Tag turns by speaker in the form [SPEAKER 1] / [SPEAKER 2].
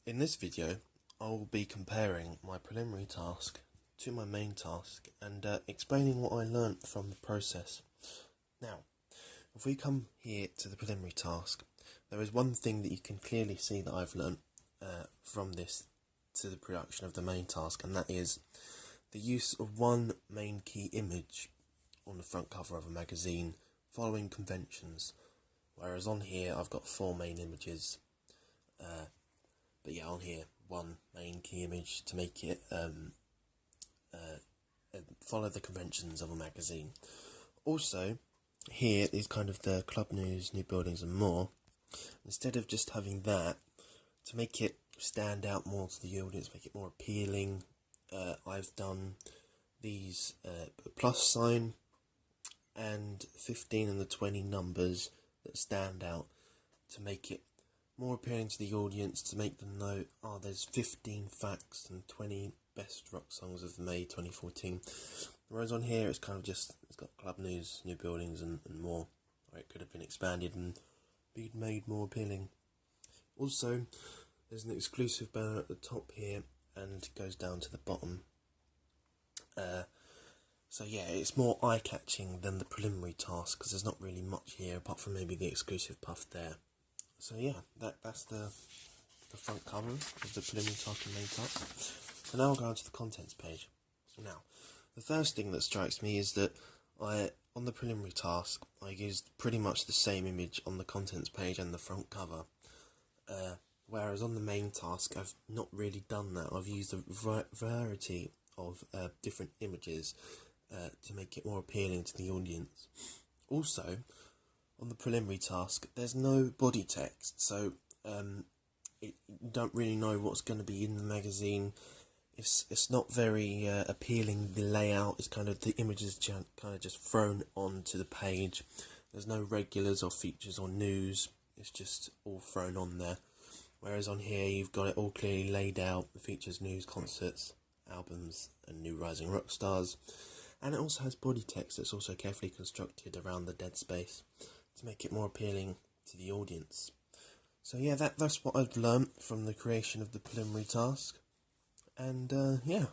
[SPEAKER 1] In this video, I will be comparing my preliminary task to my main task and explaining what I learnt from the process. Now, if we come here to the preliminary task, there is one thing that you can clearly see that I've learnt from this to the production of the main task, and that is the use of one main key image on the front cover of a magazine following conventions, whereas on here I've got four main images. But yeah, on here, one main key image to make it follow the conventions of a magazine. Also, here is kind of the club news, new buildings and more. Instead of just having that, to make it stand out more to the audience, make it more appealing, I've done these plus sign and 15 and the 20 numbers that stand out to make it more appealing to the audience, to make them know, there's 15 facts and 20 best rock songs of May 2014. Whereas on here, it's kind of just, it's got club news, new buildings and more, or it could have been expanded and been made more appealing. Also, there's an exclusive banner at the top here and goes down to the bottom. So yeah, it's more eye-catching than the preliminary task, because there's not really much here apart from maybe the exclusive puff there. So yeah, that's the front cover of the preliminary task and main task. So now I'll go on to the contents page. Now, the first thing that strikes me is that on the preliminary task, I used pretty much the same image on the contents page and the front cover. Whereas on the main task, I've not really done that. I've used a variety of different images to make it more appealing to the audience. Also, on the preliminary task, there's no body text, so you don't really know what's going to be in the magazine. It's not very appealing. The layout is kind of, the images kind of just thrown onto the page. There's no regulars or features or news. It's just all thrown on there. Whereas on here, you've got it all clearly laid out. The features, news, concerts, albums, and new rising rock stars. And it also has body text that's also carefully constructed around the dead space to make it more appealing to the audience. So yeah, that's what I've learnt from the creation of the preliminary task. And yeah.